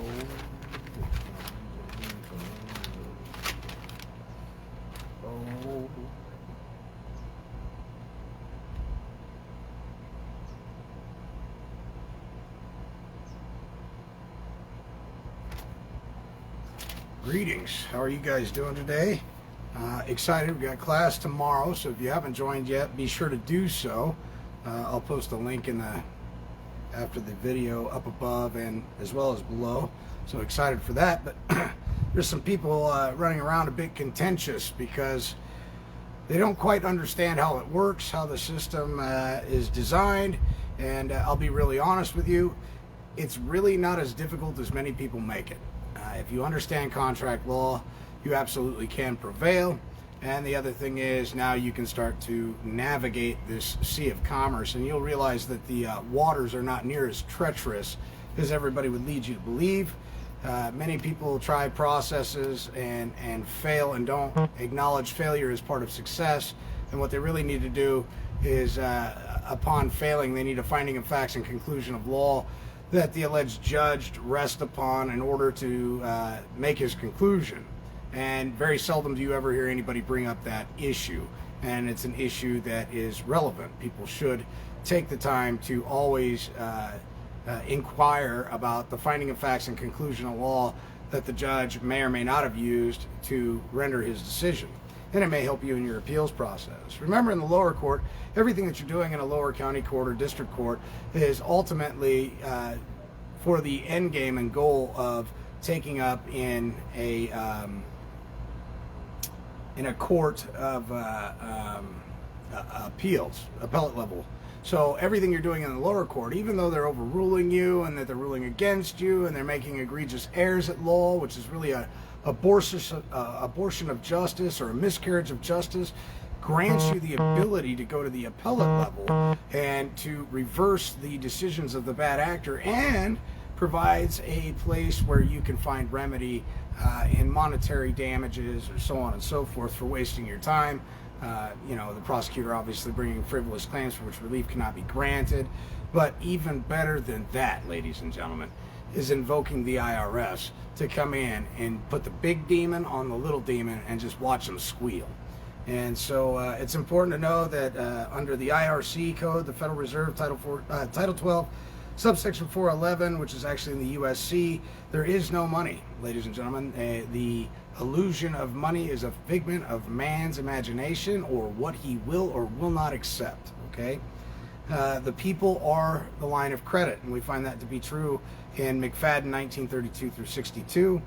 Oh. Greetings. How are you guys doing today? Excited. We got class tomorrow, so if you haven't joined yet, be sure to do so. I'll post a link after the video up above and as well as below. So excited for that. But there's some people running around a bit contentious because they don't quite understand how it works, how the system is designed. And I'll be really honest with you, it's really not as difficult as many people make it. If you understand contract law, you absolutely can prevail. And the other thing is, now you can start to navigate this sea of commerce, and you'll realize that the waters are not near as treacherous as everybody would lead you to believe. Many people try processes and fail and don't acknowledge failure as part of success. And what they really need to do is, upon failing, they need a finding of facts and conclusion of law that the alleged judge rest upon in order to make his conclusion. And very seldom do you ever hear anybody bring up that issue. And it's an issue that is relevant. People should take the time to always inquire about the finding of facts and conclusion of law that the judge may or may not have used to render his decision. And it may help you in your appeals process. Remember, in the lower court, everything that you're doing in a lower county court or district court is ultimately for the end game and goal of taking up in a court of appeals, appellate level. So everything you're doing in the lower court, even though they're overruling you and that they're ruling against you and they're making egregious errors at law, which is really a abortion of justice or a miscarriage of justice, grants you the ability to go to the appellate level and to reverse the decisions of the bad actor, and provides a place where you can find remedy in monetary damages or so on and so forth for wasting your time. The prosecutor obviously bringing frivolous claims for which relief cannot be granted. But even better than that, ladies and gentlemen, is invoking the IRS to come in and put the big demon on the little demon and just watch them squeal. And so it's important to know that under the IRC code, the Federal Reserve, Title 12, subsection 411, which is actually in the USC, there is no money, ladies and gentlemen. The illusion of money is a figment of man's imagination, or what he will or will not accept, okay? The people are the line of credit, and we find that to be true in McFadden 1932 through 62,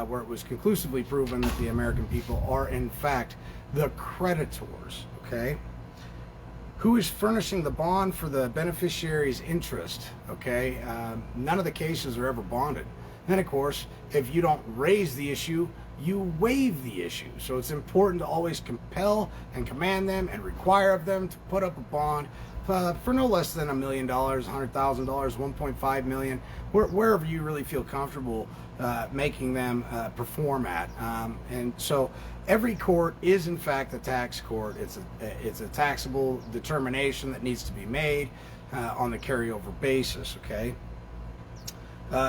where it was conclusively proven that the American people are in fact the creditors, okay? Who is furnishing the bond for the beneficiary's interest, okay? None of the cases are ever bonded. Then, of course, if you don't raise the issue, you waive the issue. So it's important to always compel and command them and require of them to put up a bond for no less than $1 million, $100,000, $1.5 million, wherever you really feel comfortable making them perform at. And so every court is in fact a tax court. It's a taxable determination that needs to be made on the carryover basis, okay?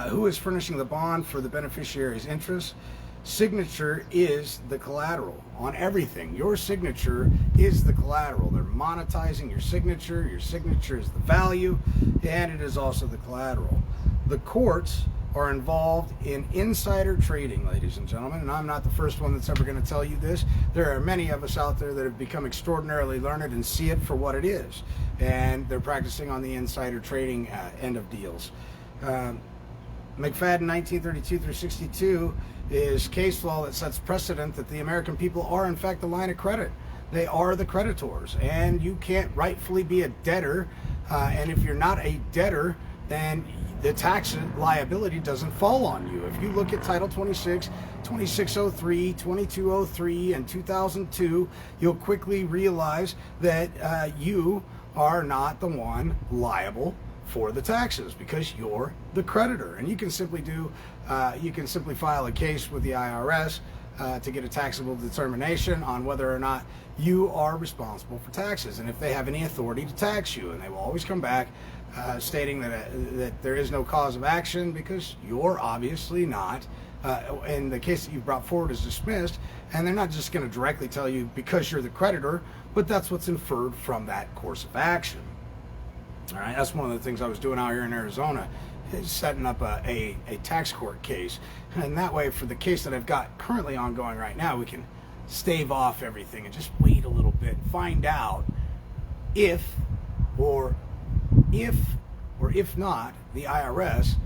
Who is furnishing the bond for the beneficiary's interest? Signature is the collateral on everything. Your signature is the collateral. They're monetizing your signature. Your signature is the value, and it is also the collateral. The courts are involved in insider trading, ladies and gentlemen, and I'm not the first one that's ever going to tell you this. There are many of us out there that have become extraordinarily learned and see it for what it is, and they're practicing on the insider trading end of deals. McFadden 1932 through 62 is case law that sets precedent that the American people are in fact the line of credit. They are the creditors, and you can't rightfully be a debtor, and if you're not a debtor, then the tax liability doesn't fall on you. If you look at Title 26, 2603, 2203, and 2002, you'll quickly realize that you are not the one liable for the taxes, because you're the creditor. And you can simply file a case with the IRS to get a taxable determination on whether or not you are responsible for taxes, and if they have any authority to tax you. And they will always come back stating that there is no cause of action because you're obviously not, and the case that you've brought forward is dismissed. And they're not just going to directly tell you because you're the creditor, but that's what's inferred from that course of action. All right, that's one of the things I was doing out here in Arizona, is setting up a tax court case. And that way, for the case that I've got currently ongoing right now, we can stave off everything and just wait a little bit and find out if not, the IRS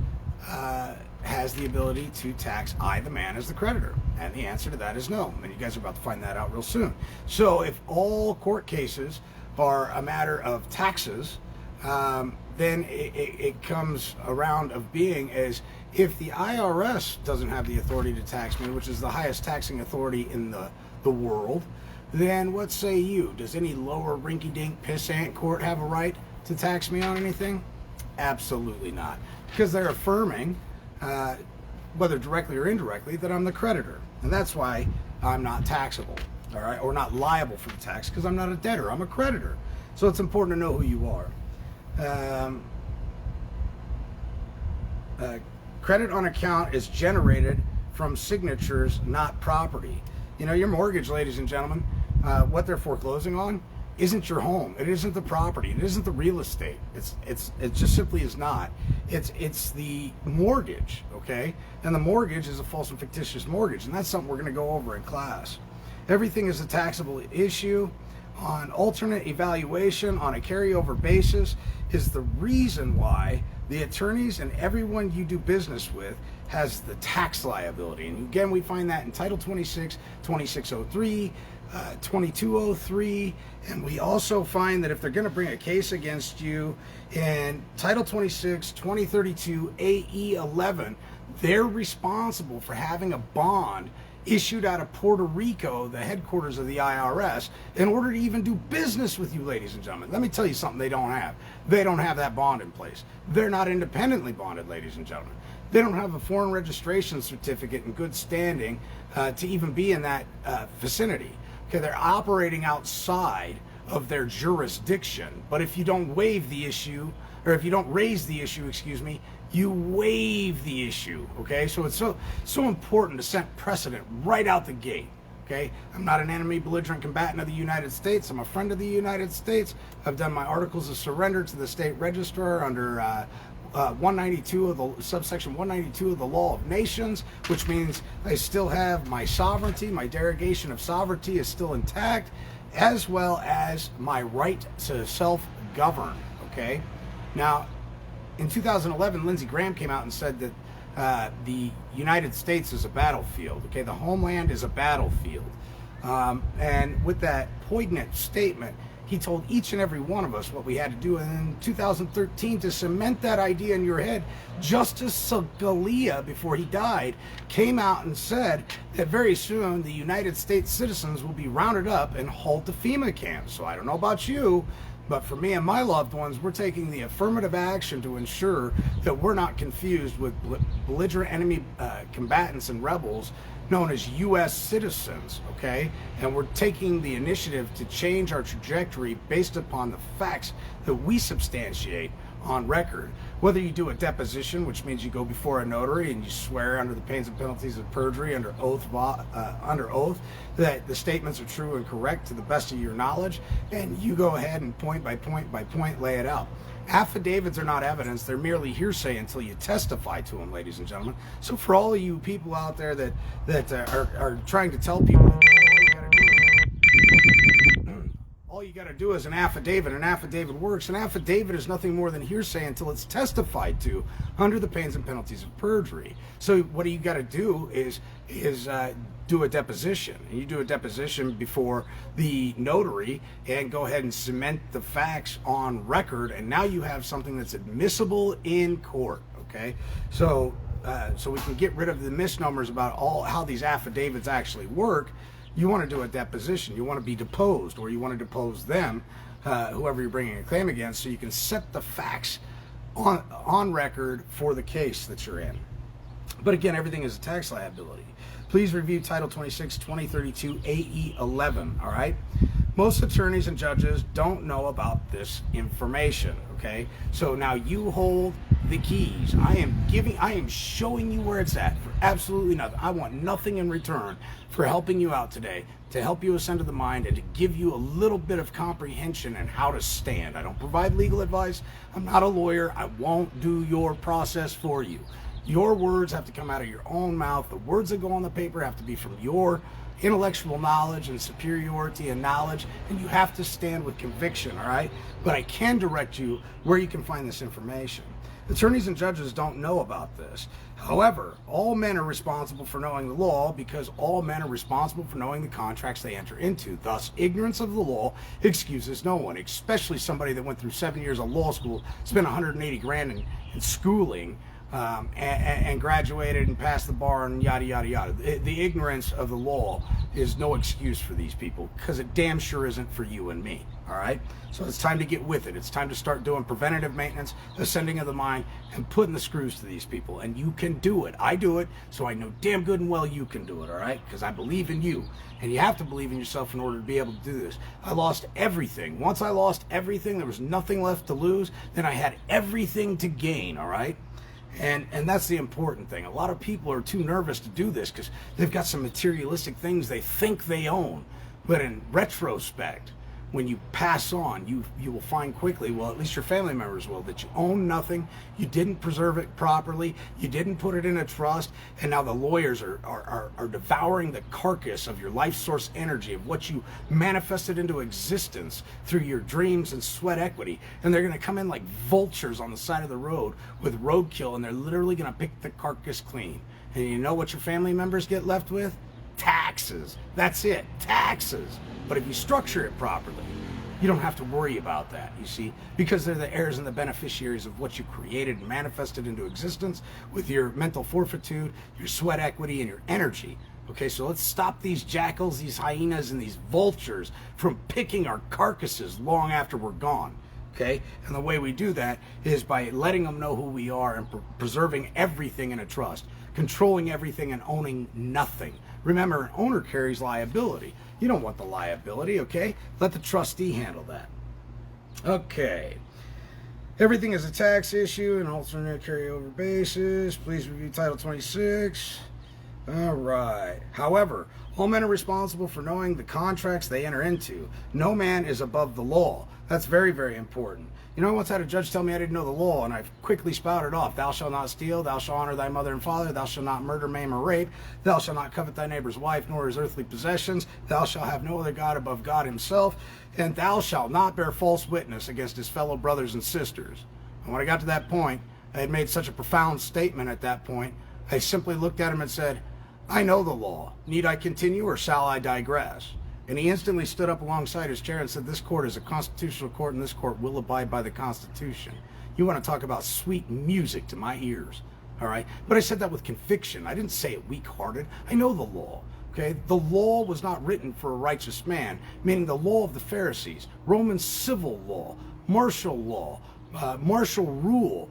has the ability to tax I, the man, as the creditor. And the answer to that is no. And you guys are about to find that out real soon. So if all court cases are a matter of taxes, then it comes around of being as if the IRS doesn't have the authority to tax me, which is the highest taxing authority in the world, then what say you? Does any lower rinky-dink pissant court have a right to tax me on anything? Absolutely not. Because they're affirming, whether directly or indirectly, that I'm the creditor. And that's why I'm not taxable, all right, or not liable for the tax, because I'm not a debtor, I'm a creditor. So it's important to know who you are. Credit on account is generated from signatures, not property. You know, your mortgage, ladies and gentlemen, what they're foreclosing on isn't your home. It isn't the property. It isn't the real estate. It just simply is not. It's the mortgage, okay? And the mortgage is a false and fictitious mortgage, and that's something we're going to go over in class. Everything is a taxable issue. On alternate evaluation on a carryover basis is the reason why the attorneys and everyone you do business with has the tax liability. And again, we find that in Title 26, 2603, 2203, and we also find that if they're going to bring a case against you in Title 26, 2032, AE 11, they're responsible for having a bond issued out of Puerto Rico, the headquarters of the IRS, in order to even do business with you, ladies and gentlemen. Let me tell you something they don't have. They don't have that bond in place. They're not independently bonded, ladies and gentlemen. They don't have a foreign registration certificate in good standing to even be in that vicinity. Okay, they're operating outside of their jurisdiction. But if you don't waive the issue, or if you don't raise the issue, excuse me, you waive the issue, okay? So it's so important to set precedent right out the gate, okay? I'm not an enemy belligerent combatant of the United States. I'm a friend of the United States. I've done my articles of surrender to the state registrar under 192 of the subsection 192 of the Law of Nations, which means I still have my sovereignty. My derogation of sovereignty is still intact, as well as my right to self-govern, okay? Now, in 2011, Lindsey Graham came out and said that the United States is a battlefield. Okay, the homeland is a battlefield. And with that poignant statement, he told each and every one of us what we had to do. And in 2013, to cement that idea in your head, Justice Scalia, before he died, came out and said that very soon the United States citizens will be rounded up and hauled to FEMA camps. So I don't know about you, but for me and my loved ones, we're taking the affirmative action to ensure that we're not confused with belligerent enemy combatants and rebels known as U.S. citizens, okay? And we're taking the initiative to change our trajectory based upon the facts that we substantiate on record. Whether you do a deposition, which means you go before a notary and you swear under the pains and penalties of perjury under oath that the statements are true and correct to the best of your knowledge, and you go ahead and point by point lay it out. Affidavits are not evidence. They're merely hearsay until you testify to them, ladies and gentlemen. So for all of you people out there that are trying to tell people that all you got to do is an affidavit. An affidavit works. An affidavit is nothing more than hearsay until it's testified to under the pains and penalties of perjury. So what you got to do is do a deposition. And you do a deposition before the notary and go ahead and cement the facts on record. And now you have something that's admissible in court. Okay, so we can get rid of the misnomers about how these affidavits actually work. You want to do a deposition. You want to be deposed, or you want to depose them, whoever you're bringing a claim against, so you can set the facts on record for the case that you're in. But again, everything is a tax liability. Please review Title 26, 2032 AE 11, all right? Most attorneys and judges don't know about this information, okay? So now you hold the keys. I am showing you where it's at for absolutely nothing. I want nothing in return for helping you out today, to help you ascend to the mind and to give you a little bit of comprehension and how to stand. I don't provide legal advice. I'm not a lawyer. I won't do your process for you. Your words have to come out of your own mouth. The words that go on the paper have to be from your intellectual knowledge and superiority and knowledge, and you have to stand with conviction, all right? But I can direct you where you can find this information. Attorneys and judges don't know about this. However, all men are responsible for knowing the law because all men are responsible for knowing the contracts they enter into. Thus, ignorance of the law excuses no one, especially somebody that went through 7 years of law school, spent 180 grand in schooling, and graduated and passed the bar and yada, yada, yada. The ignorance of the law is no excuse for these people because it damn sure isn't for you and me, all right? So it's time to get with it. It's time to start doing preventative maintenance, ascending of the mind, and putting the screws to these people. And you can do it. I do it, so I know damn good and well you can do it, all right? Because I believe in you. And you have to believe in yourself in order to be able to do this. I lost everything. Once I lost everything, there was nothing left to lose. Then I had everything to gain, all right? And that's the important thing. A lot of people are too nervous to do this because they've got some materialistic things they think they own. But in retrospect, when you pass on, you will find quickly, well, at least your family members will, that you own nothing, you didn't preserve it properly, you didn't put it in a trust, and now the lawyers are devouring the carcass of your life source energy, of what you manifested into existence through your dreams and sweat equity. And they're going to come in like vultures on the side of the road with roadkill, and they're literally going to pick the carcass clean. And you know what your family members get left with? Taxes. That's it. Taxes. But if you structure it properly, you don't have to worry about that, you see, because they're the heirs and the beneficiaries of what you created and manifested into existence with your mental fortitude, your sweat equity, and your energy. Okay, so let's stop these jackals, these hyenas, and these vultures from picking our carcasses long after we're gone. Okay, and the way we do that is by letting them know who we are and preserving everything in a trust, controlling everything and owning nothing. Remember, an owner carries liability. You don't want the liability, okay? Let the trustee handle that. Okay. Everything is a tax issue and alternate carryover basis. Please review Title 26. All right. However, all men are responsible for knowing the contracts they enter into. No man is above the law. That's very, very important. You know, I once had a judge tell me I didn't know the law, and I quickly spouted off. Thou shalt not steal, thou shalt honor thy mother and father, thou shalt not murder, maim, or rape, thou shalt not covet thy neighbor's wife, nor his earthly possessions, thou shalt have no other God above God himself, and thou shalt not bear false witness against his fellow brothers and sisters. And when I got to that point, I had made such a profound statement at that point, I simply looked at him and said, I know the law. Need I continue, or shall I digress? And he instantly stood up alongside his chair and said, this court is a constitutional court, and this court will abide by the Constitution. You want to talk about sweet music to my ears, all right? But I said that with conviction. I didn't say it weak-hearted. I know the law, okay? The law was not written for a righteous man, meaning the law of the Pharisees, Roman civil law, martial law, martial rule,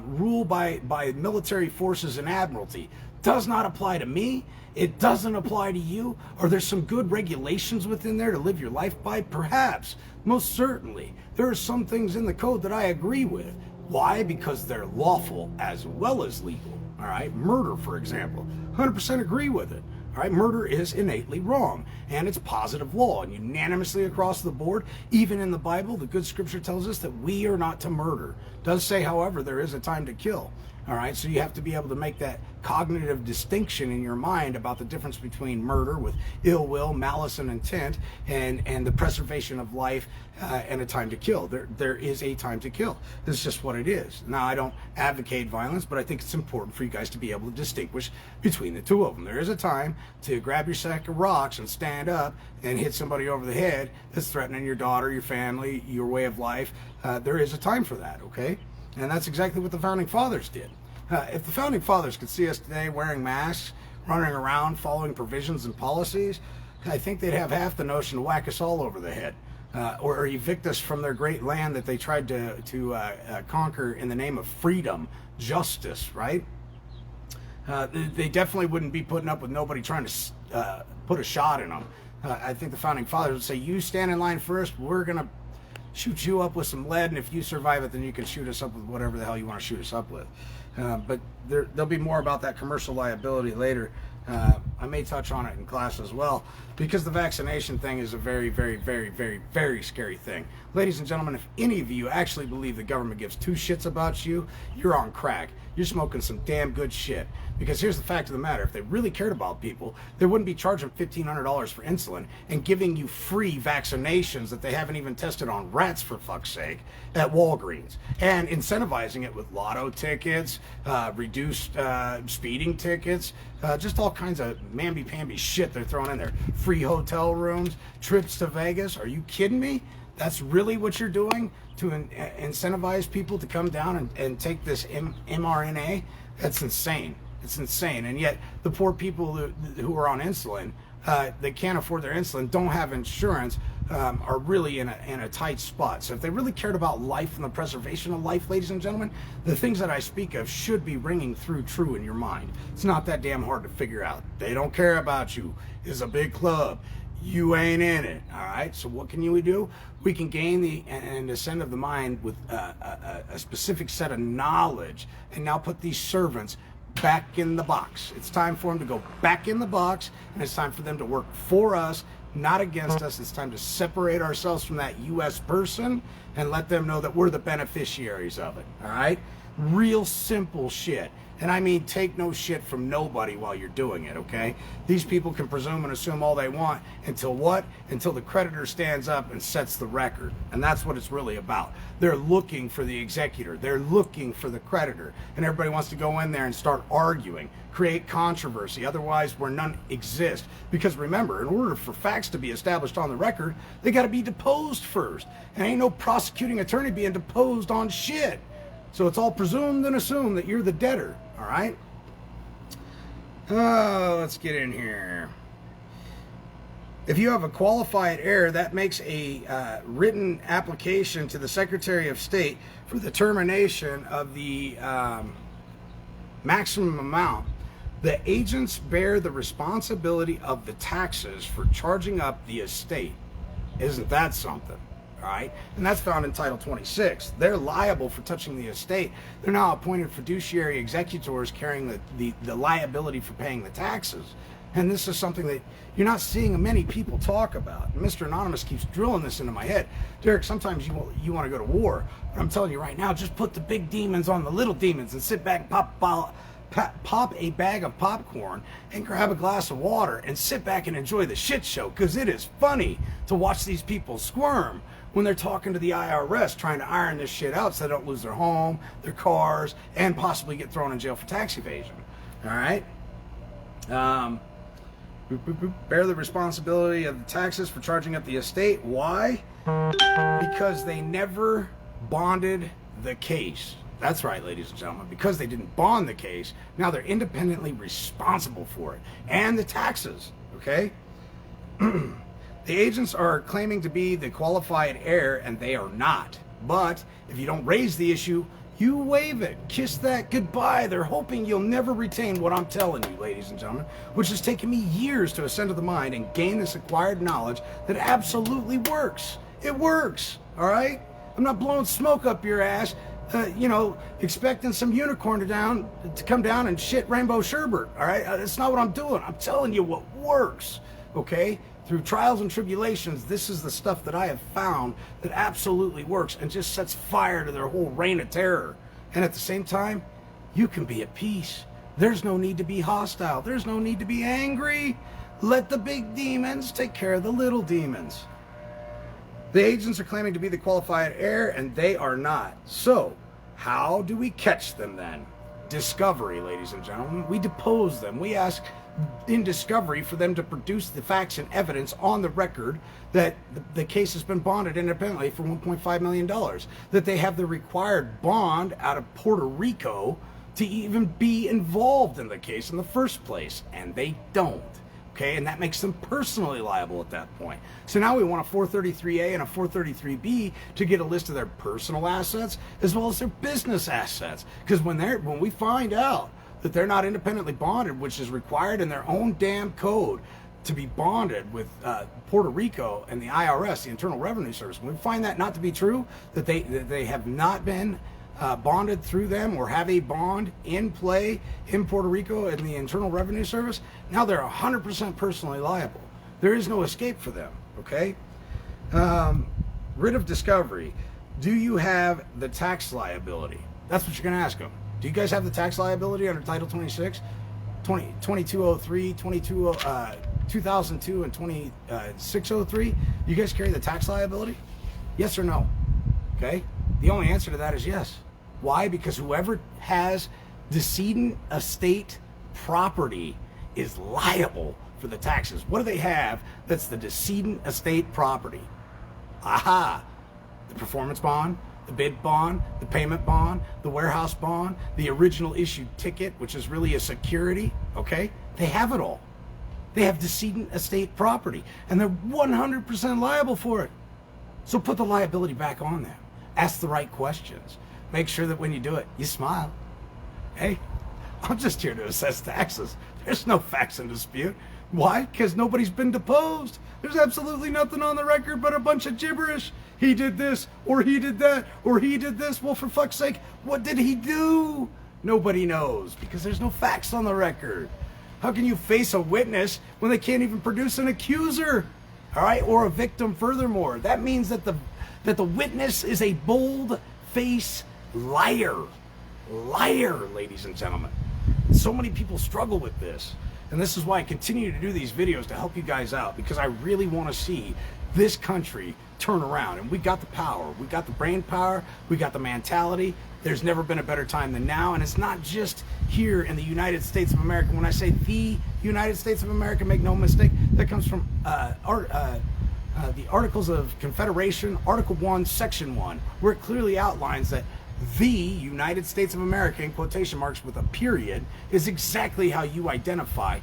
rule by military forces and admiralty, does not apply to me. It doesn't apply to you. Are there some good regulations within there to live your life by? Perhaps. Most certainly. There are some things in the code that I agree with. Why? Because they're lawful as well as legal. All right? Murder, for example. 100% agree with it. All right? Murder is innately wrong, and it's positive law, and unanimously across the board, even in the Bible, the good scripture tells us that we are not to murder. It does say, however, there is a time to kill. All right, so you have to be able to make that cognitive distinction in your mind about the difference between murder with ill will, malice, and intent, and the preservation of life and a time to kill. There is a time to kill. This is just what it is. Now, I don't advocate violence, but I think it's important for you guys to be able to distinguish between the two of them. There is a time to grab your sack of rocks and stand up and hit somebody over the head that's threatening your daughter, your family, your way of life. There is a time for that, okay? And that's exactly what the Founding Fathers did. If the Founding Fathers could see us today wearing masks, running around, following provisions and policies, I think they'd have half the notion to whack us all over the head, or evict us from their great land that they tried to conquer in the name of freedom, justice, right? They definitely wouldn't be putting up with nobody trying to put a shot in them. I think the founding fathers would say, you stand in line first, we're going to shoot you up with some lead, and if you survive it, then you can shoot us up with whatever the hell you want to shoot us up with. But there'll be more about that commercial liability later. I may touch on it in class as well, because the vaccination thing is a very, very, very, very, very scary thing. Ladies and gentlemen, if any of you actually believe the government gives two shits about you, you're on crack. You're smoking some damn good shit. Because here's the fact of the matter. If they really cared about people, they wouldn't be charging $1,500 for insulin and giving you free vaccinations that they haven't even tested on rats, for fuck's sake, at Walgreens. And incentivizing it with lotto tickets, reduced speeding tickets, just all kinds of mamby-pamby shit they're throwing in there. Free hotel rooms, trips to Vegas. Are you kidding me? That's really what you're doing to incentivize people to come down and take this mRNA? That's insane. It's insane. And yet the poor people who are on insulin, they can't afford their insulin, don't have insurance, are really in a tight spot. So if they really cared about life and the preservation of life, ladies and gentlemen, the things that I speak of should be ringing through true in your mind. It's not that damn hard to figure out. They don't care about you. It's a big club. You ain't in it. All right. So what can we do? We can gain an ascent of the mind with a specific set of knowledge, and now put these servants back in the box. It's time for them to go back in the box, and it's time for them to work for us, not against us. It's time to separate ourselves from that U.S. person and let them know that we're the beneficiaries of it. All right. Real simple shit. And I mean, take no shit from nobody while you're doing it, okay? These people can presume and assume all they want until what? Until the creditor stands up and sets the record. And that's what it's really about. They're looking for the executor. They're looking for the creditor. And everybody wants to go in there and start arguing, create controversy, otherwise where none exist. Because remember, in order for facts to be established on the record, they got to be deposed first. And ain't no prosecuting attorney being deposed on shit. So it's all presumed and assumed that you're the debtor, all right? Let's get in here. If you have a qualified heir, that makes a written application to the Secretary of State for the termination of the maximum amount. The agents bear the responsibility of the taxes for charging up the estate. Isn't that something? All right, and that's found in Title 26. They're liable for touching the estate. They're now appointed fiduciary executors carrying the liability for paying the taxes. And this is something that you're not seeing many people talk about. And Mr. Anonymous keeps drilling this into my head. Derek, sometimes you want to go to war. But I'm telling you right now, just put the big demons on the little demons and sit back and pop a bag of popcorn and grab a glass of water and sit back and enjoy the shit show, because it is funny to watch these people squirm when they're talking to the IRS trying to iron this shit out so they don't lose their home, their cars, and possibly get thrown in jail for tax evasion. All right? Bear the responsibility of the taxes for charging up the estate. Why? Because they never bonded the case. That's right, ladies and gentlemen. Because they didn't bond the case, now they're independently responsible for it. And the taxes, okay? The agents are claiming to be the qualified heir, and they are not. But if you don't raise the issue, you waive it. Kiss that goodbye. They're hoping you'll never retain what I'm telling you, ladies and gentlemen, which has taken me years to ascend to the mind and gain this acquired knowledge that absolutely works. It works, all right? I'm not blowing smoke up your ass, expecting some unicorn to come down and shit rainbow sherbet, all right? That's not what I'm doing. I'm telling you what works, okay? Through trials and tribulations, this is the stuff that I have found that absolutely works and just sets fire to their whole reign of terror. And at the same time, you can be at peace. There's no need to be hostile. There's no need to be angry. Let the big demons take care of the little demons. The agents are claiming to be the qualified heir, and they are not. So, how do we catch them then? Discovery, ladies and gentlemen. We depose them. We ask in discovery for them to produce the facts and evidence on the record that the case has been bonded independently for $1.5 million, that they have the required bond out of Puerto Rico to even be involved in the case in the first place, and they don't. Okay, and that makes them personally liable at that point. So now we want a 433A and a 433B to get a list of their personal assets as well as their business assets. Because when we find out that they're not independently bonded, which is required in their own damn code to be bonded with Puerto Rico and the IRS, the Internal Revenue Service. When we find that not to be true, that they have not been bonded through them or have a bond in play in Puerto Rico and the Internal Revenue Service, now they're 100% personally liable. There is no escape for them, okay? Writ of discovery. Do you have the tax liability? That's what you're going to ask them. Do you guys have the tax liability under Title 26, 2203, 2002, and 2603? You guys carry the tax liability? Yes or no? Okay? The only answer to that is yes. Why? Because whoever has decedent estate property is liable for the taxes. What do they have that's the decedent estate property? Aha! The performance bond, the bid bond, the payment bond, the warehouse bond, the original issued ticket, which is really a security, okay? They have it all. They have decedent estate property, and they're 100% liable for it. So put the liability back on them. Ask the right questions. Make sure that when you do it, you smile. Hey, I'm just here to assess taxes. There's no facts in dispute. Why? Because nobody's been deposed. There's absolutely nothing on the record but a bunch of gibberish. He did this, or he did that, or he did this. Well, for fuck's sake, what did he do? Nobody knows, because there's no facts on the record. How can you face a witness when they can't even produce an accuser? All right, or a victim furthermore. That means that the witness is a bold-faced liar. Liar, ladies and gentlemen. So many people struggle with this. And this is why I continue to do these videos to help you guys out, because I really want to see this country turn around. And we got the power. We got the brain power. We got the mentality. There's never been a better time than now. And it's not just here in the United States of America. When I say the United States of America, make no mistake, that comes from the Articles of Confederation, Article 1, Section 1, where it clearly outlines that the United States of America, in quotation marks with a period, is exactly how you identify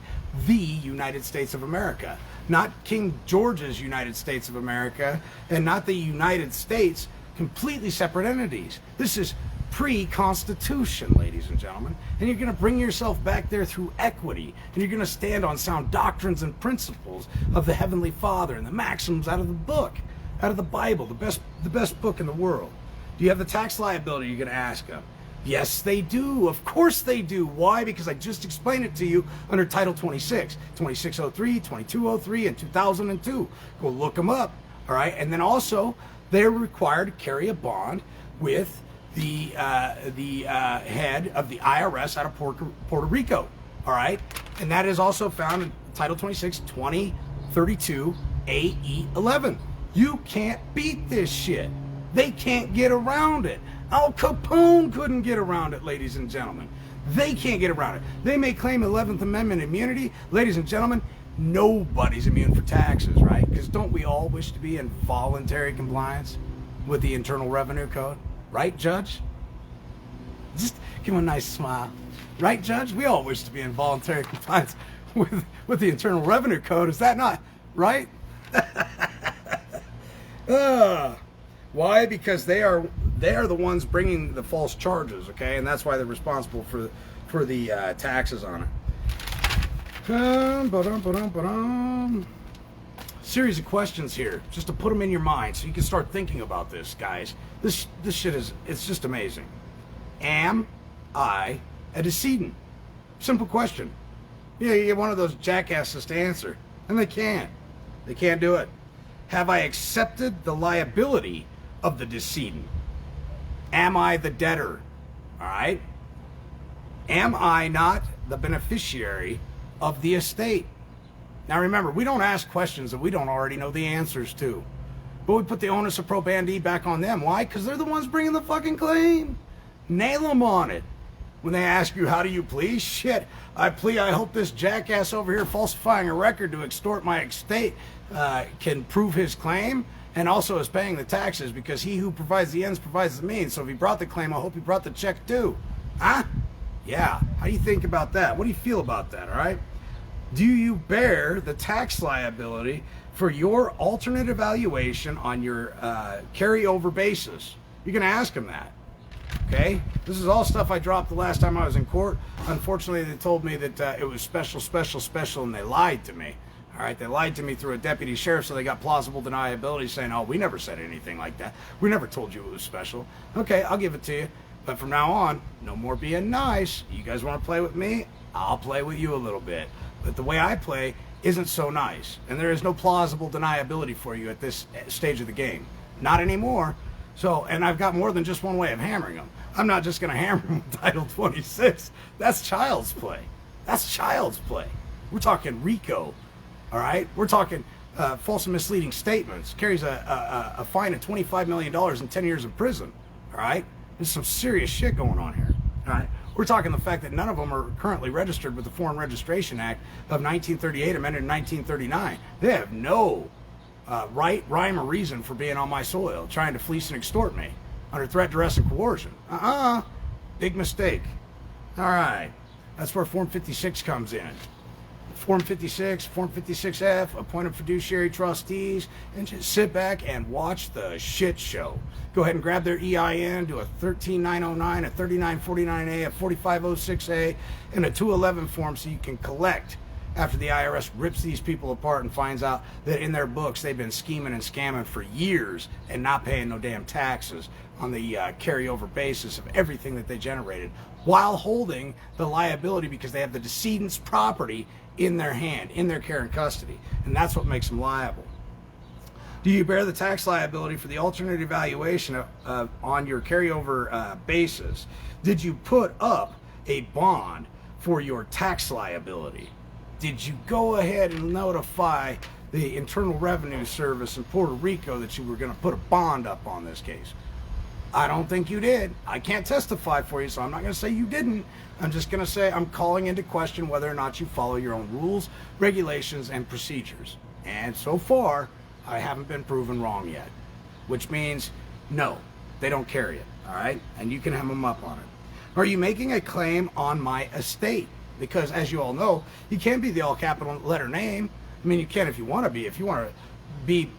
the United States of America. Not King George's United States of America, and not the United States, completely separate entities. This is pre-Constitution, ladies and gentlemen. And you're going to bring yourself back there through equity, and you're going to stand on sound doctrines and principles of the Heavenly Father and the maxims out of the book, out of the Bible, the best book in the world. Do you have the tax liability? You're going to ask them. Yes, they do. Of course they do. Why? Because I just explained it to you under Title 26, 2603, 2203, and 2002. Go look them up. All right. And then also, they're required to carry a bond with the head of the IRS out of Puerto Rico. All right. And that is also found in Title 26, 2032, AE 11. You can't beat this shit. They can't get around it. Al Capone couldn't get around it, ladies and gentlemen. They can't get around it. They may claim 11th Amendment immunity. Ladies and gentlemen, nobody's immune for taxes, right? Because don't we all wish to be in voluntary compliance with the Internal Revenue Code? Right, Judge? Just give him a nice smile. Right, Judge? We all wish to be in voluntary compliance with the Internal Revenue Code. Is that not right? Why? Because they are the ones bringing the false charges, okay? And that's why they're responsible for the taxes on it. Series of questions here, just to put them in your mind so you can start thinking about this, guys. This shit it's just amazing. Am I a decedent? Simple question. Yeah, you get one of those jackasses to answer, and they can't. They can't do it. Have I accepted the liability of the decedent? Am I the debtor? All right. Am I not the beneficiary of the estate? Now remember, we don't ask questions that we don't already know the answers to. But we put the onus of probandi back on them. Why? Because they're the ones bringing the fucking claim. Nail them on it. When they ask you, how do you plea? Shit, I plea I hope this jackass over here falsifying a record to extort my estate can prove his claim, and also is paying the taxes, because he who provides the ends provides the means. So if he brought the claim, I hope he brought the check too. Huh? Yeah. How do you think about that? What do you feel about that, all right? Do you bear the tax liability for your alternate evaluation on your carryover basis? You're going to ask him that. Okay? This is all stuff I dropped the last time I was in court. Unfortunately, they told me that it was special, and they lied to me. All right, they lied to me through a deputy sheriff, so they got plausible deniability saying, oh, we never said anything like that. We never told you it was special. Okay, I'll give it to you. But from now on, no more being nice. You guys want to play with me? I'll play with you a little bit. But the way I play isn't so nice. And there is no plausible deniability for you at this stage of the game. Not anymore. So, and I've got more than just one way of hammering them. I'm not just going to hammer them with Title 26. That's child's play. That's child's play. We're talking RICO. All right? We're talking false and misleading statements. Carries a fine of $25 million and 10 years in prison. All right? There's some serious shit going on here. All right? We're talking the fact that none of them are currently registered with the Foreign Registration Act of 1938, amended in 1939. They have no right, rhyme, or reason for being on my soil, trying to fleece and extort me under threat, duress, and coercion. Big mistake. All right. That's where Form 56 comes in. Form 56, Form 56F, appointed fiduciary trustees, and just sit back and watch the shit show. Go ahead and grab their EIN, do a 13909, a 3949A, a 4506A, and a 211 form so you can collect after the IRS rips these people apart and finds out that in their books they've been scheming and scamming for years and not paying no damn taxes on the carryover basis of everything that they generated, while holding the liability because they have the decedent's property in their hand, in their care and custody. And that's what makes them liable. Do you bear the tax liability for the alternate evaluation on your carryover basis? Did you put up a bond for your tax liability? Did you go ahead and notify the Internal Revenue Service in Puerto Rico that you were going to put a bond up on this case? I don't think you did. I can't testify for you, so I'm not going to say you didn't. I'm just going to say I'm calling into question whether or not you follow your own rules, regulations, and procedures. And so far, I haven't been proven wrong yet, which means no, they don't carry it, all right? And you can hem them up on it. Are you making a claim on my estate? Because as you all know, you can't be the all capital letter name. I mean, you can if you want to be. If you want to be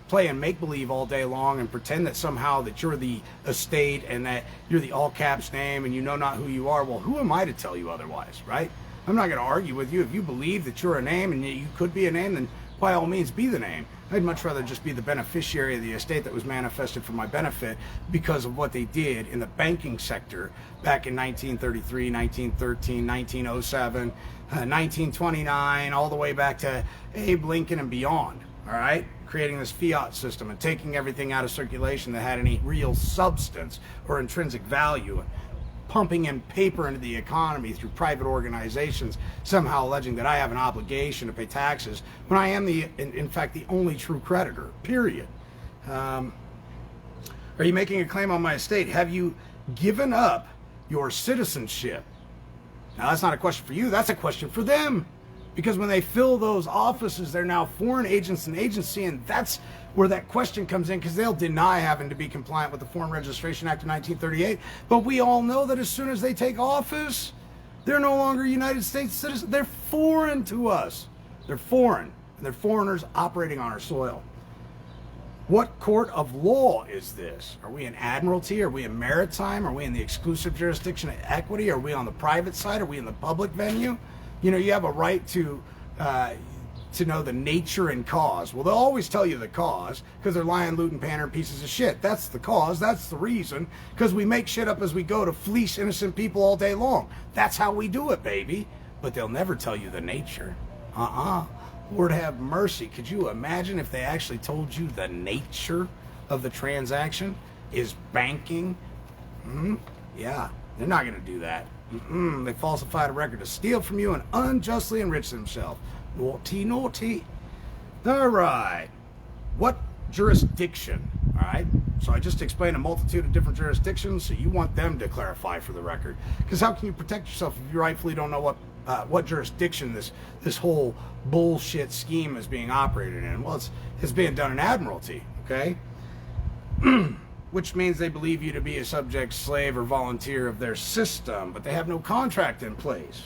playing make-believe all day long and pretend that somehow that you're the estate and that you're the all caps name and you know not who you are, well, who am I to tell you otherwise, right? I'm not going to argue with you. If you believe that you're a name and you could be a name, then by all means be the name. I'd much rather just be the beneficiary of the estate that was manifested for my benefit because of what they did in the banking sector back in 1933, 1913, 1907, 1929, all the way back to Abe Lincoln and beyond, all right? Creating this fiat system and taking everything out of circulation that had any real substance or intrinsic value, and pumping in paper into the economy through private organizations, somehow alleging that I have an obligation to pay taxes when I am in fact the only true creditor, period. Are you making a claim on my estate? Have you given up your citizenship? Now that's not a question for you, that's a question for them. Because when they fill those offices, they're now foreign agents and agency, and that's where that question comes in, because they'll deny having to be compliant with the Foreign Registration Act of 1938. But we all know that as soon as they take office, they're no longer United States citizens. They're foreign to us. They're foreign, and they're foreigners operating on our soil. What court of law is this? Are we in admiralty? Are we in maritime? Are we in the exclusive jurisdiction of equity? Are we on the private side? Are we in the public venue? You know, you have a right to know the nature and cause. Well, they'll always tell you the cause because they're lying, looting, pandering pieces of shit. That's the cause. That's the reason. Because we make shit up as we go to fleece innocent people all day long. That's how we do it, baby. But they'll never tell you the nature. Lord have mercy. Could you imagine if they actually told you the nature of the transaction is banking? Yeah, they're not going to do that. They falsified a record to steal from you and unjustly enrich themselves. Naughty, naughty. All right. What jurisdiction? All right. So I just explained a multitude of different jurisdictions, so you want them to clarify for the record. Because how can you protect yourself if you rightfully don't know what jurisdiction this whole bullshit scheme is being operated in? Well, it's being done in admiralty, okay? Which means they believe you to be a subject, slave, or volunteer of their system, but they have no contract in place.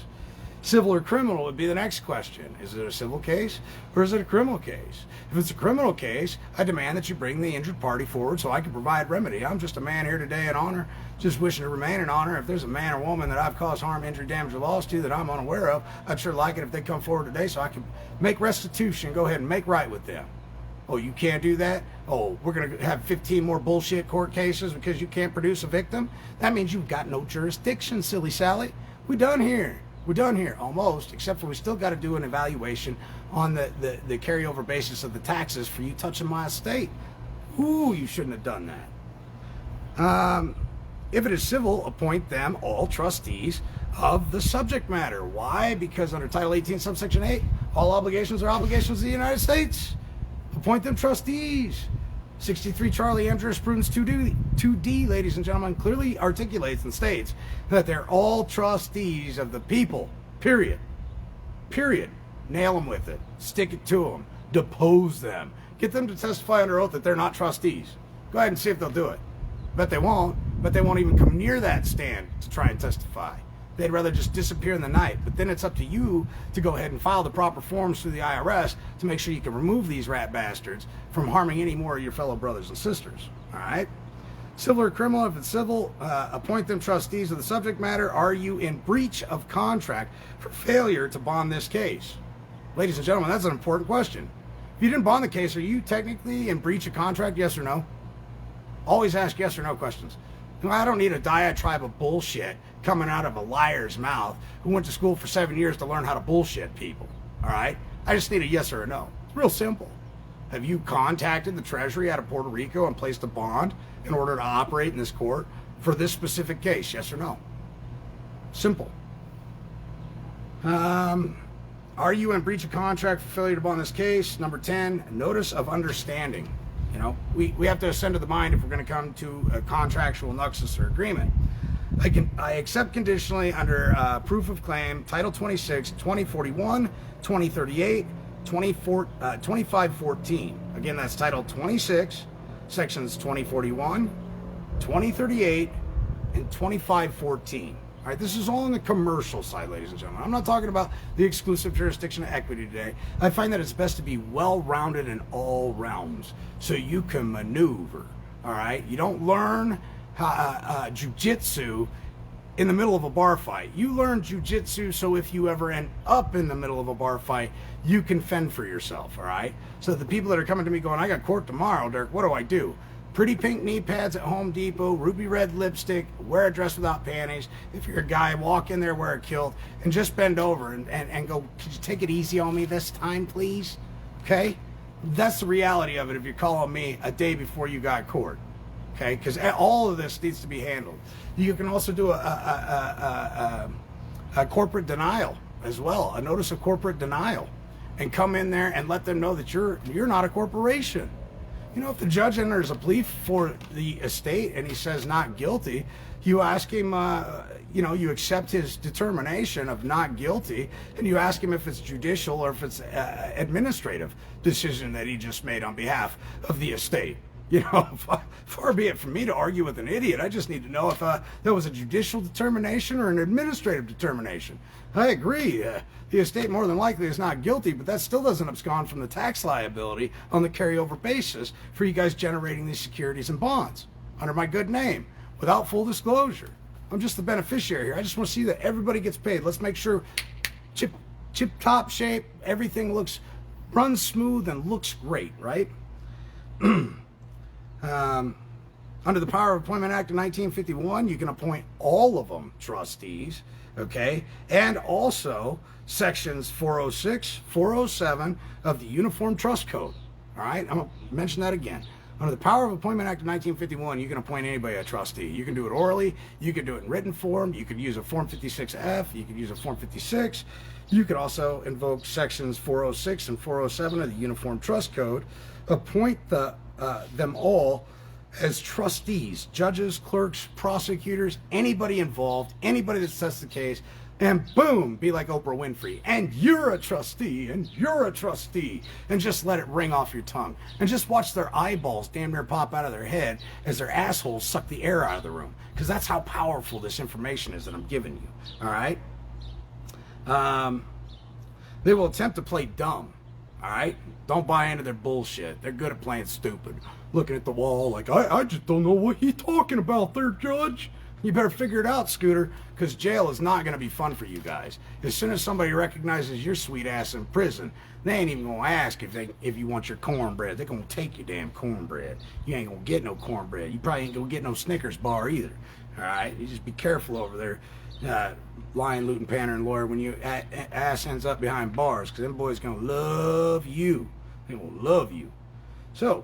Civil or criminal would be the next question. Is it a civil case or is it a criminal case? If it's a criminal case, I demand that you bring the injured party forward so I can provide remedy. I'm just a man here today in honor, just wishing to remain in honor. If there's a man or woman that I've caused harm, injury, damage, or loss to that I'm unaware of, I'd sure like it if they come forward today so I can make restitution, go ahead and make right with them. Oh, you can't do that? Oh, we're going to have 15 more bullshit court cases because you can't produce a victim? That means you've got no jurisdiction, silly Sally. We're done here. We're done here, almost, except for we still got to do an evaluation on the carryover basis of the taxes for you touching my estate. Ooh, you shouldn't have done that. If it is civil, appoint them all trustees of the subject matter. Why? Because under Title 18, subsection 8, all obligations are obligations of the United States. Appoint them trustees. 63 Charlie M jurisprudence 2D, ladies and gentlemen, clearly articulates and states that they're all trustees of the people. Period. Period. Nail them with it. Stick it to them. Depose them. Get them to testify under oath that they're not trustees. Go ahead and see if they'll do it. Bet they won't. Bet they won't even come near that stand to try and testify. They'd rather just disappear in the night. But then it's up to you to go ahead and file the proper forms through the IRS to make sure you can remove these rat bastards from harming any more of your fellow brothers and sisters. All right? Civil or criminal, if it's civil, appoint them trustees of the subject matter. Are you in breach of contract for failure to bond this case? Ladies and gentlemen, that's an important question. If you didn't bond the case, are you technically in breach of contract, yes or no? Always ask yes or no questions. I don't need a diatribe of bullshit coming out of a liar's mouth who went to school for 7 years to learn how to bullshit people. All right? I just need a yes or a no. It's real simple. Have you contacted the Treasury out of Puerto Rico and placed a bond in order to operate in this court for this specific case? Yes or no? Simple. Are you in breach of contract for failure to bond this case? Number 10, notice of understanding. You know, we have to ascend to the mind if we're going to come to a contractual nexus or agreement. I accept conditionally under proof of claim, Title 26, 2041, 2038, 2514. Again, that's Title 26, Sections 2041, 2038, and 2514. All right, this is all on the commercial side, ladies and gentlemen. I'm not talking about the exclusive jurisdiction of equity today. I find that it's best to be well-rounded in all realms so you can maneuver, all right? You don't learn jiu-jitsu in the middle of a bar fight. You learn jiu-jitsu so if you ever end up in the middle of a bar fight, you can fend for yourself, all right? So the people that are coming to me going, I got court tomorrow, Dirk, what do I do? Pretty pink knee pads at Home Depot, ruby red lipstick, wear a dress without panties. If you're a guy, walk in there, wear a kilt, and just bend over and go, could you take it easy on me this time, please? Okay? That's the reality of it if you're calling me a day before you got court. Okay? Because all of this needs to be handled. You can also do a corporate denial as well, a notice of corporate denial, and come in there and let them know that you're not a corporation. You know, if the judge enters a plea for the estate and he says not guilty, you ask him, you accept his determination of not guilty, and you ask him if it's judicial or if it's administrative decision that he just made on behalf of the estate. You know, far be it from me to argue with an idiot. I just need to know if there was a judicial determination or an administrative determination. I agree. The estate more than likely is not guilty, but that still doesn't abscond from the tax liability on the carryover basis for you guys generating these securities and bonds under my good name without full disclosure. I'm just the beneficiary here. I just want to see that everybody gets paid. Let's make sure chip top shape, everything runs smooth and looks great, right? Under the Power of Appointment Act of 1951, you can appoint all of them trustees, okay? And also sections 406, 407 of the Uniform Trust Code, all right? I'm going to mention that again. Under the Power of Appointment Act of 1951, you can appoint anybody a trustee. You can do it orally, you can do it in written form, you could use a Form 56F, you could use a Form 56. You could also invoke sections 406 and 407 of the Uniform Trust Code, appoint them all as trustees, judges, clerks, prosecutors, anybody involved, anybody that sets the case, and boom, be like Oprah Winfrey, and you're a trustee, and you're a trustee, and just let it ring off your tongue, and just watch their eyeballs damn near pop out of their head as their assholes suck the air out of the room, because that's how powerful this information is that I'm giving you, all right? They will attempt to play dumb. All right? Don't buy into their bullshit. They're good at playing stupid. Looking at the wall like, I just don't know what he's talking about there, Judge. You better figure it out, Scooter, because jail is not going to be fun for you guys. As soon as somebody recognizes your sweet ass in prison, they ain't even going to ask if you want your cornbread. They're going to take your damn cornbread. You ain't going to get no cornbread. You probably ain't going to get no Snickers bar either. All right? You just be careful over there, lying, looting, pandering lawyer, when your ass ends up behind bars, because them boys going to love you. They will love you. So,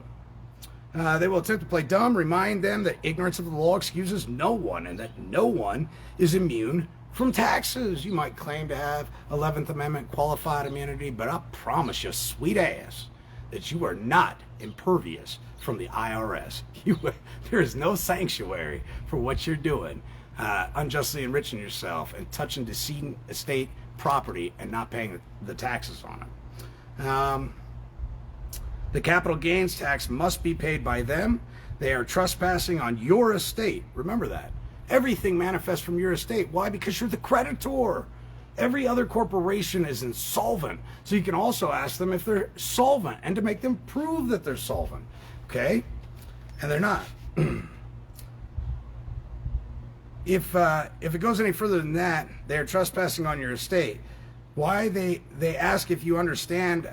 they will attempt to play dumb, remind them that ignorance of the law excuses no one and that no one is immune from taxes. You might claim to have 11th Amendment qualified immunity, but I promise you, sweet ass, that you are not impervious from the IRS. There is no sanctuary for what you're doing, unjustly enriching yourself and touching decedent estate property and not paying the taxes on it. The capital gains tax must be paid by them. They are trespassing on your estate. Remember that. Everything manifests from your estate. Why? Because you're the creditor. Every other corporation is insolvent. So you can also ask them if they're solvent and to make them prove that they're solvent. Okay? And they're not. If it goes any further than that, they are trespassing on your estate. Why they ask if you understand,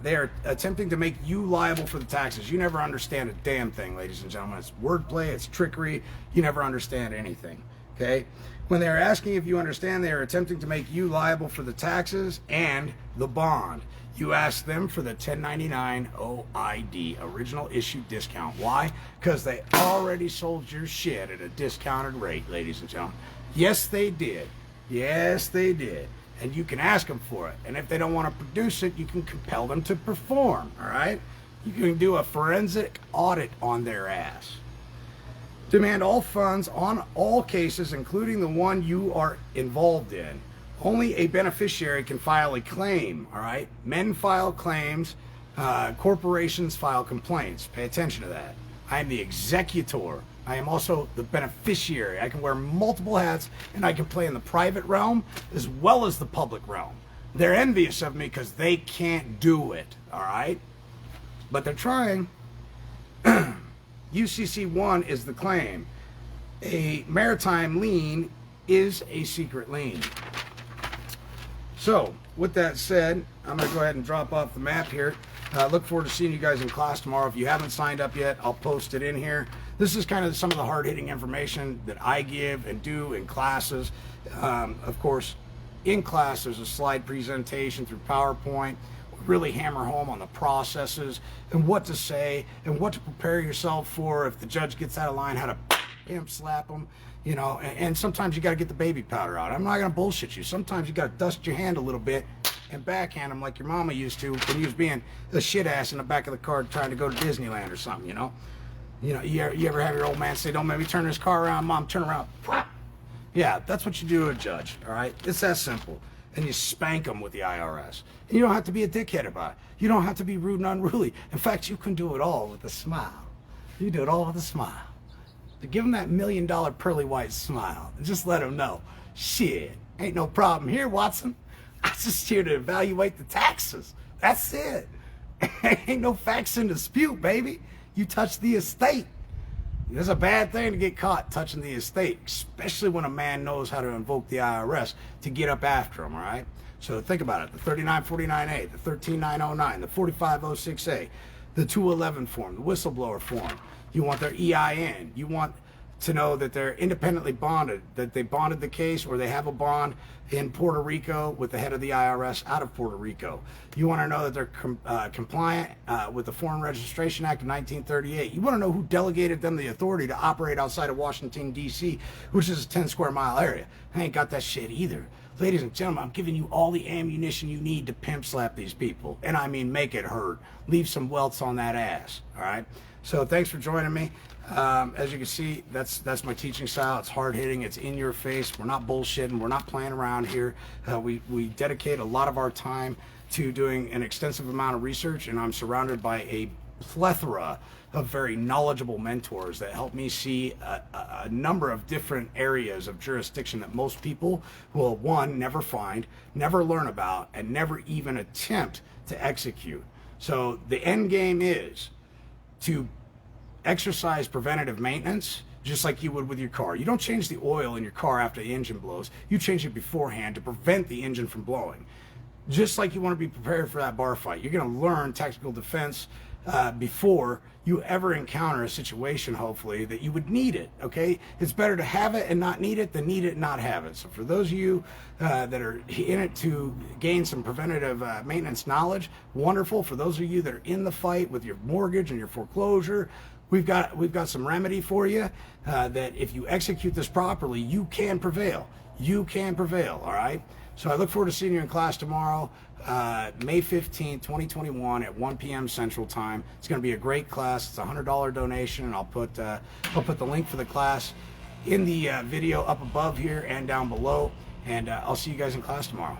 they are attempting to make you liable for the taxes. You never understand a damn thing, ladies and gentlemen. It's wordplay, it's trickery. You never understand anything, okay? When they're asking if you understand, they are attempting to make you liable for the taxes and the bond. You ask them for the 1099 OID, original issue discount. Why? Because they already sold your shit at a discounted rate, ladies and gentlemen. Yes, they did. Yes, they did. And you can ask them for it. And if they don't want to produce it, you can compel them to perform, all right? You can do a forensic audit on their ass. Demand all funds on all cases, including the one you are involved in. Only a beneficiary can file a claim, all right? Men file claims, corporations file complaints. Pay attention to that. I am the executor. I am also the beneficiary. I can wear multiple hats, and I can play in the private realm as well as the public realm. They're envious of me because they can't do it, all right? But they're trying. UCC1 is the claim. A maritime lien is a secret lien. So, with that said, I'm going to go ahead and drop off the map here. Look forward to seeing you guys in class tomorrow. If you haven't signed up yet, I'll post it in here. This is kind of some of the hard-hitting information that I give and do in classes. Of course, in class, there's a slide presentation through PowerPoint. We really hammer home on the processes and what to say and what to prepare yourself for if the judge gets out of line, how to pimp slap them. You know, and sometimes you got to get the baby powder out. I'm not going to bullshit you. Sometimes you got to dust your hand a little bit and backhand them like your mama used to when you was being a shit ass in the back of the car trying to go to Disneyland or something, you know? You know, you ever have your old man say, don't make me turn this car around, Mom, turn around. Yeah, that's what you do to a judge, all right? It's that simple. And you spank them with the IRS. And you don't have to be a dickhead about it. You don't have to be rude and unruly. In fact, you can do it all with a smile. You do it all with a smile. To give them that $1 million pearly white smile and just let them know, shit, ain't no problem here, Watson. I'm just here to evaluate the taxes. That's it. Ain't no facts in dispute, baby. You touch the estate. It's a bad thing to get caught touching the estate, especially when a man knows how to invoke the IRS to get up after him, all right? So think about it. The 3949A, the 13909, the 4506A, the 211 form, the whistleblower form. You want their EIN. You want to know that they're independently bonded, that they bonded the case or they have a bond in Puerto Rico with the head of the IRS out of Puerto Rico. You want to know that they're compliant with the Foreign Registration Act of 1938. You want to know who delegated them the authority to operate outside of Washington, D.C., which is a 10 square mile area. I ain't got that shit either. Ladies and gentlemen, I'm giving you all the ammunition you need to pimp slap these people. And I mean make it hurt. Leave some welts on that ass, all right? So thanks for joining me. As you can see, that's my teaching style. It's hard-hitting. It's in your face. We're not bullshitting. We're not playing around here. We dedicate a lot of our time to doing an extensive amount of research, and I'm surrounded by a plethora of very knowledgeable mentors that help me see a number of different areas of jurisdiction that most people will, one, never find, never learn about, and never even attempt to execute. So the end game is to exercise preventative maintenance, just like you would with your car. You don't change the oil in your car after the engine blows. You change it beforehand to prevent the engine from blowing. Just like you want to be prepared for that bar fight. You're going to learn tactical defense before you ever encounter a situation, hopefully, that you would need it, okay? It's better to have it and not need it than need it and not have it. So for those of you that are in it to gain some preventative maintenance knowledge, wonderful. For those of you that are in the fight with your mortgage and your foreclosure, we've got some remedy for you that if you execute this properly, you can prevail. You can prevail, all right? So I look forward to seeing you in class tomorrow, May 15th, 2021 at 1 p.m. Central Time. It's going to be a great class. It's a $100 donation, and I'll put the link for the class in the video up above here and down below. And I'll see you guys in class tomorrow.